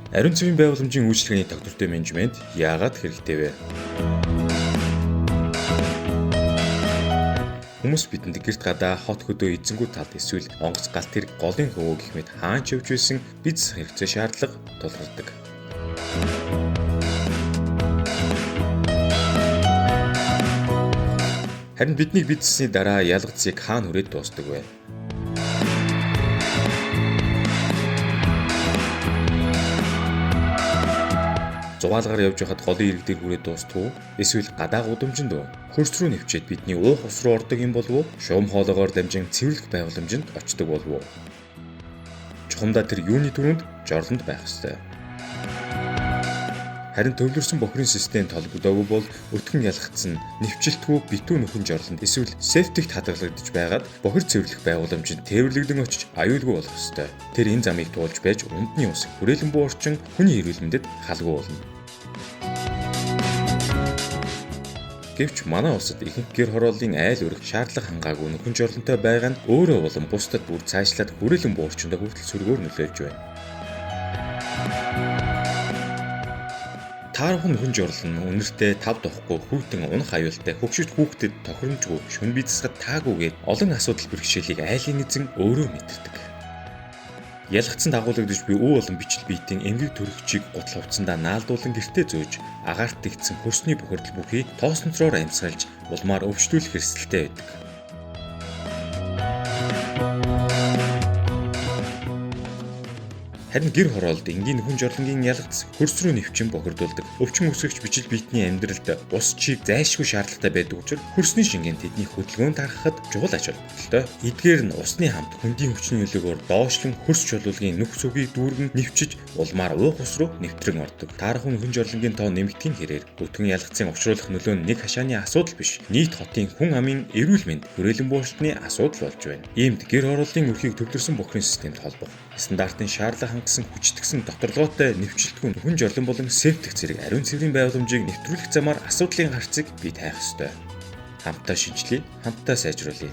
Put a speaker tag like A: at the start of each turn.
A: Ариун цэврийн байгууламжийн үйлчлэгээний тогтвортой менежмент яагаад хэрэгтэй вэ? Хүмүүс бидэнд гэрт гадаа хот хөдөө эзэнгүү талд эсвэл онгоц галт хэрэг голын хөвөө гэх мэт хаан ч явж байсан биз хэрэгцээ шаардлага тулгардаг. Харин бидний бизнесний дараа ялгцыг хаана хүрээд дуустдаг вэ? Зугаалгаар явж байхад голын ирэг дээр хүрээд дуустав уу? Эсвэл гадаа гудамжинд уу? Хөрс рүү нэвчээд бидний уух ус руу ордог юм болов уу? Шуум хоолоогоор дамжин цэвэрлэх байгууламжинд очдог болов уу? Чухамдаа тэр юуны түрүүнд жорлонд байх ёстой. Харин төвлөрсөн бохирын систем толгодоогүй бол өтгөн ялгцсан нэвчилтгүй битүү нөхөн жорлонд эсвэл септикт хадгалагдаж байгаад бохир цэвэрлэх байгууламжинд тээвэрлэгдэн очиж аюулгүй болох ёстой. Тэр энэ замыг туулж байж үндэсний ус, хүрээлэн буй орчин хүний эрүүл мэндэд халгүй болно. Гэвч манай улсад ихэнх гэр хорооллын айл өрх шаардлага хангаагүй нөхөн жорлонтой байгаа нь өөрөө болон бусдад бүр цаашлаад хүрээлэн буй орчиндөө хүртэл сөргөөр нөлөөлж байна. Таархан нөхөн жорлон нь үнэртэй тав дохгүй хүйтэн унах аюултай хөгшөж хүүхдэд тохиромжгүй шүн бицэсгэд таагүйгээд олон асуудал бэрхшээлийг айлын эзэн өөрөө мэдэрдэг. Ялгцсан дагуулгадж буй өв болон бичил биетийн эмгэг төрөгчийг гутал хувцсандаа наалдуулан гэртээ зөөж агаарт дэгдсэн хөрсний бохирдол бүхий тоосонцроор амьсгалж улмаар өвчлүүлэх хэрэгсэлтэй байдаг. Харин гэр хороолд энгийн нөхөн жорлонгийн ялгац хөрс рүү нэвчин бохирдуулдаг. Өвчин өсгөгч бичил биетний амьдралд ус чийг зайлшгүй шаардлагатай байдаг учраас хөрсний шингэн тэдний хөдөлгөөнд харахад чухал ач холбогдолтой. Эдгээр нь усны хамт хөндийн хүчний нөлөөгөөр доошлон хөрс чулуулгын нүх сүгийг дүүргэн нэвчиж улмаар уух ус руу нэвтрэн ордог. Таархан нөхөн жорлонгийн тоо нэмэгдэхин хэрээр өтгөн ялгцын учруулах нөлөө нь нэг хашааны асуудал биш. Нийт хотын хүн амын эрүүл мэнд, хүрээлэн буй орчны асуудал болж байна. Иймд гэр хорооллын өрхийг төвлөрсөн бохирын системд холбох стандартын шаардлага хангасан хүчтгсэн доторлоготой нэвчилтгүй нөхөн жорлон болон септик зэрэг ариун цэврийн байгууламжийг нэвтрүүлэх замаар асуудлын гарцыг бий таах ёстой. Хамтдаа шинжилье, хамтдаа сайжруулъя.